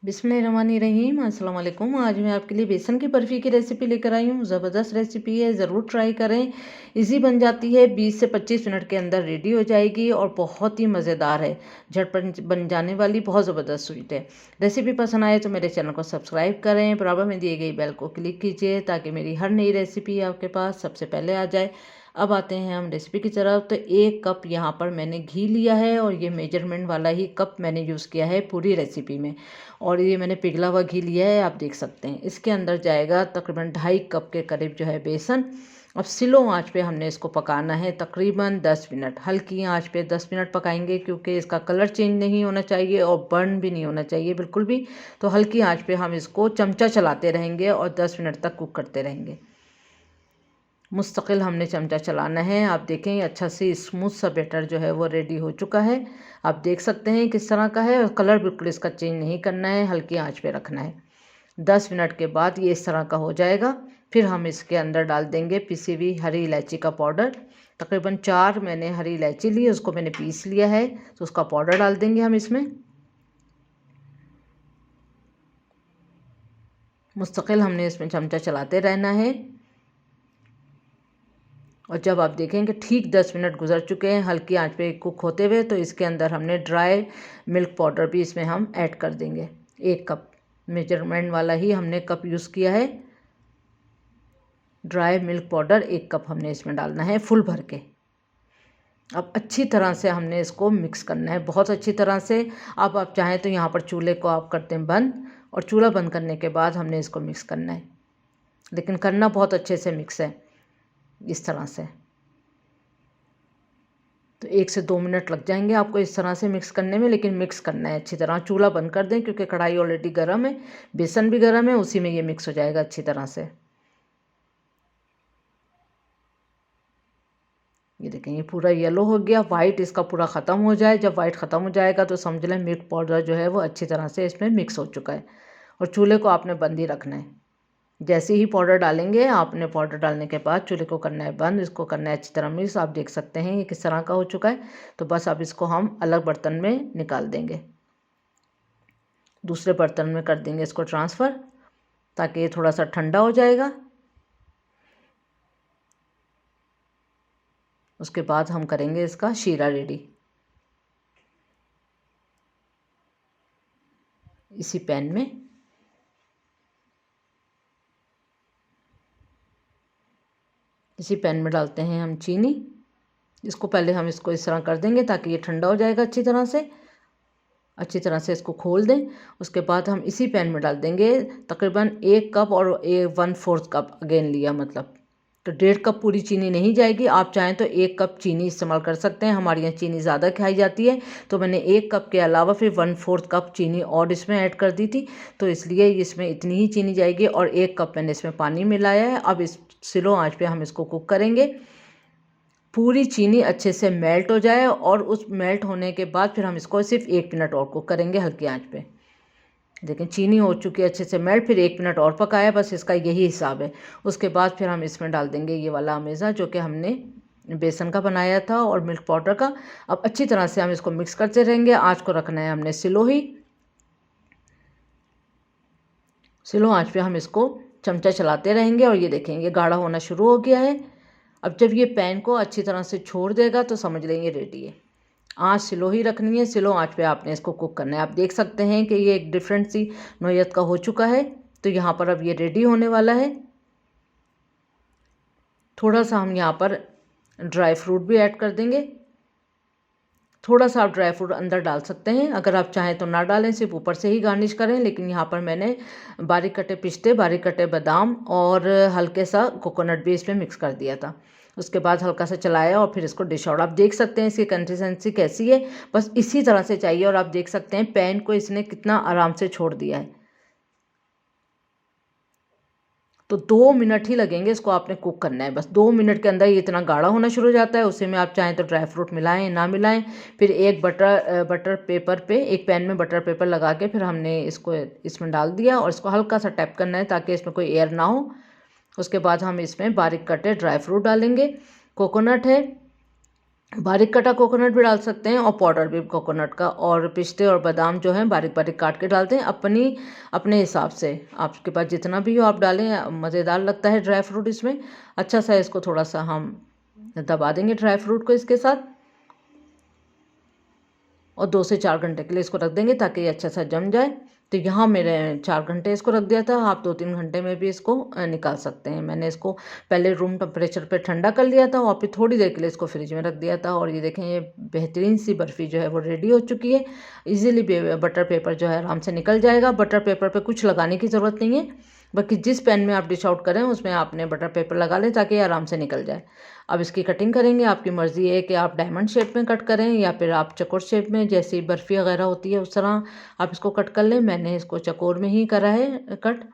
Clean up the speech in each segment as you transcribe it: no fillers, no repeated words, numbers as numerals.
बिस्मिल्लाहिर्रहमानिर्रहीम। अस्सलाम वालेकुम। आज मैं आपके लिए बेसन की बर्फ़ी की रेसिपी लेकर आई हूँ। ज़बरदस्त रेसिपी है, ज़रूर ट्राई करें। इजी बन जाती है, 20 से 25 मिनट के अंदर रेडी हो जाएगी और बहुत ही मज़ेदार है। झटपट बन जाने वाली बहुत ज़बरदस्त स्वीट है। रेसिपी पसंद आए तो मेरे चैनल को सब्सक्राइब करें, बराबर में दिए गई बेल को क्लिक कीजिए ताकि मेरी हर नई रेसिपी आपके पास सबसे पहले आ जाए। अब आते हैं हम रेसिपी की तरफ। तो 1 कप यहाँ पर मैंने घी लिया है और ये मेजरमेंट वाला ही कप मैंने यूज़ किया है पूरी रेसिपी में। और ये मैंने पिघला हुआ घी लिया है, आप देख सकते हैं। इसके अंदर जाएगा तकरीबन 2.5 कप के करीब जो है बेसन। अब स्लो आंच पे हमने इसको पकाना है तकरीबन 10 मिनट। हल्की आंच पे 10 मिनट पकाएंगे क्योंकि इसका कलर चेंज नहीं होना चाहिए और बर्न भी नहीं होना चाहिए बिल्कुल भी। तो हल्की आंच पे हम इसको चमचा चलाते रहेंगे और 10 मिनट तक कुक करते रहेंगे। मुस्तकिल हमने चमचा चलाना है। आप देखें ये अच्छा से स्मूथ सा बैटर जो है वो रेडी हो चुका है। आप देख सकते हैं किस तरह का है और कलर बिल्कुल इसका चेंज नहीं करना है, हल्की आंच पे रखना है। 10 मिनट के बाद ये इस तरह का हो जाएगा। फिर हम इसके अंदर डाल देंगे पिसी हुई हरी इलायची का पाउडर। तकरीबन 4 मैंने हरी इलायची ली, उसको मैंने पीस लिया है, तो उसका पाउडर डाल देंगे हम इसमें। मुस्तकिल हमने इसमें चमचा चलाते रहना है। और जब आप देखेंगे ठीक 10 मिनट गुजर चुके हैं हल्की आंच पे कुक होते हुए, तो इसके अंदर हमने ड्राई मिल्क पाउडर भी इसमें हम ऐड कर देंगे। 1 कप मेजरमेंट वाला ही हमने कप यूज़ किया है। ड्राई मिल्क पाउडर 1 कप हमने इसमें डालना है फुल भर के। अब अच्छी तरह से हमने इसको मिक्स करना है, बहुत अच्छी तरह से। अब आप चाहें तो यहाँ पर चूल्हे को आप करते हैं बंद, और चूल्हा बंद करने के बाद हमने इसको मिक्स करना है, लेकिन करना बहुत अच्छे से मिक्स है इस तरह से। तो 1 से 2 मिनट लग जाएंगे आपको इस तरह से मिक्स करने में, लेकिन मिक्स करना है अच्छी तरह। चूल्हा बंद कर दें क्योंकि कढ़ाई ऑलरेडी गर्म है, बेसन भी गर्म है, उसी में ये मिक्स हो जाएगा अच्छी तरह से। ये देखें ये पूरा येलो हो गया, वाइट इसका पूरा ख़त्म हो जाए। जब वाइट ख़त्म हो जाएगा तो समझ लें मिल्क पाउडर जो है वो अच्छी तरह से इसमें मिक्स हो चुका है। और चूल्हे को आपने बंद ही रखना है। जैसे ही पाउडर डालेंगे आपने, पाउडर डालने के बाद चूल्हे को करना है बंद, इसको करना है अच्छी तरह मिक्स। आप देख सकते हैं ये किस तरह का हो चुका है। तो बस अब इसको हम अलग बर्तन में निकाल देंगे, दूसरे बर्तन में कर देंगे इसको ट्रांसफ़र, ताकि ये थोड़ा सा ठंडा हो जाएगा। उसके बाद हम करेंगे इसका शीरा रेडी। इसी पैन में डालते हैं हम चीनी। इसको पहले हम इसको इस तरह कर देंगे ताकि ये ठंडा हो जाएगा अच्छी तरह से। अच्छी तरह से इसको खोल दें। उसके बाद हम इसी पैन में डाल देंगे तकरीबन 1 कप और 1/4 कप अगेन लिया, मतलब तो 1.5 कप पूरी चीनी नहीं जाएगी। आप चाहें तो 1 कप चीनी इस्तेमाल कर सकते हैं। हमारे यहाँ चीनी ज़्यादा खाई जाती है, तो मैंने 1 कप के अलावा फिर 1/4 कप चीनी और इसमें ऐड कर दी थी, तो इसलिए इसमें इतनी ही चीनी जाएगी। और 1 कप मैंने इसमें पानी मिलाया है। अब इस स्लो आंच पे हम इसको कुक करेंगे, पूरी चीनी अच्छे से मेल्ट हो जाए। और उस मेल्ट होने के बाद फिर हम इसको सिर्फ 1 मिनट और कुक करेंगे हल्की आंच पे। देखें चीनी हो चुकी है अच्छे से मेल्ट, फिर 1 मिनट और पकाया, बस इसका यही हिसाब है। उसके बाद फिर हम इसमें डाल देंगे ये वाला अमेज़ा जो कि हमने बेसन का बनाया था और मिल्क पाउडर का। अब अच्छी तरह से हम इसको मिक्स करते रहेंगे। आँच को रखना है हमने स्लो आँच पे हम इसको चमचा चलाते रहेंगे। और ये देखेंगे गाढ़ा होना शुरू हो गया है। अब जब ये पैन को अच्छी तरह से छोड़ देगा तो समझ लेंगे रेडी है। आँच स्लो ही रखनी है, स्लो आँच पे आपने इसको कुक करना है। आप देख सकते हैं कि ये एक डिफरेंट सी नोयत का हो चुका है। तो यहाँ पर अब ये रेडी होने वाला है। थोड़ा सा हम यहाँ पर ड्राई फ्रूट भी ऐड कर देंगे। थोड़ा सा आप ड्राई फ्रूट अंदर डाल सकते हैं, अगर आप चाहें तो ना डालें, सिर्फ ऊपर से ही गार्निश करें। लेकिन यहाँ पर मैंने बारीक कटे पिस्ते, बारीक कटे बादाम और हल्के सा कोकोनट भी इसमें मिक्स कर दिया था। उसके बाद हल्का सा चलाया और फिर इसको डिश आउट। आप देख सकते हैं इसकी कंसिस्टेंसी कैसी है, बस इसी तरह से चाहिए। और आप देख सकते हैं पैन को इसने कितना आराम से छोड़ दिया है। तो 2 मिनट ही लगेंगे इसको आपने कुक करना है, बस 2 मिनट के अंदर ये इतना गाढ़ा होना शुरू हो जाता है। उसी में आप चाहें तो ड्राई फ्रूट मिलाएं ना मिलाएं। फिर एक बटर पेपर पे, एक पैन में बटर पेपर लगा के फिर हमने इसको इसमें डाल दिया और इसको हल्का सा टैप करना है ताकि इसमें कोई एयर ना हो। उसके बाद हम इसमें बारीक कटे ड्राई फ्रूट डालेंगे, कोकोनट है, बारीक कटा कोकोनट भी डाल सकते हैं और पाउडर भी कोकोनट का, और पिस्ते और बादाम जो हैं बारीक बारीक काट के डालते हैं अपने हिसाब से। आपके पास जितना भी हो आप डालें, मज़ेदार लगता है ड्राई फ्रूट इसमें। अच्छा सा इसको थोड़ा सा हम दबा देंगे ड्राई फ्रूट को इसके साथ, और 2 से 4 घंटे के लिए इसको रख देंगे ताकि ये अच्छा सा जम जाए। तो यहाँ मेरे 4 घंटे इसको रख दिया था, आप 2-3 घंटे में भी इसको निकाल सकते हैं। मैंने इसको पहले रूम टेम्परेचर पे ठंडा कर लिया था और फिर थोड़ी देर के लिए इसको फ्रिज में रख दिया था, और ये देखें ये बेहतरीन सी बर्फ़ी जो है वो रेडी हो चुकी है। ईज़िली बटर पेपर जो है आराम से निकल जाएगा। बटर पेपर पे कुछ लगाने की ज़रूरत नहीं है, बाकी जिस पैन में आप डिश आउट करें उसमें आपने बटर पेपर लगा लें ताकि आराम से निकल जाए। अब इसकी कटिंग करेंगे, आपकी मर्ज़ी है कि आप डायमंड शेप में कट करें या फिर आप चौकोर शेप में, जैसी बर्फ़ी वगैरह होती है उस तरह आप इसको कट कर लें। मैंने इसको चौकोर में ही करा है कट।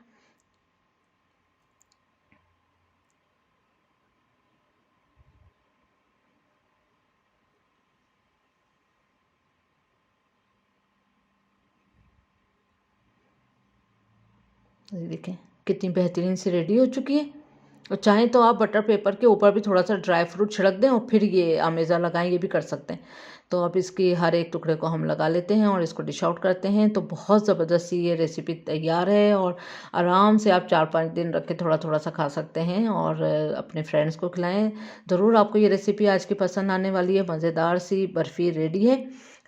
ये देखें कितनी बेहतरीन सी रेडी हो चुकी है। और चाहें तो आप बटर पेपर के ऊपर भी थोड़ा सा ड्राई फ्रूट छिड़क दें और फिर ये अमेज़ा लगाएं, ये भी कर सकते हैं। तो अब इसकी हर एक टुकड़े को हम लगा लेते हैं और इसको डिश आउट करते हैं। तो बहुत ज़बरदस्त सी ये रेसिपी तैयार है, और आराम से आप 4-5 दिन रख के थोड़ा थोड़ा सा खा सकते हैं और अपने फ्रेंड्स को खिलाएं। ज़रूर आपको ये रेसिपी आज की पसंद आने वाली है। मज़ेदार सी बर्फ़ी रेडी है।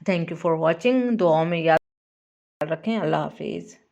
Thank you for watching. दुआओं में याद रखें। अल्लाह हाफिज़।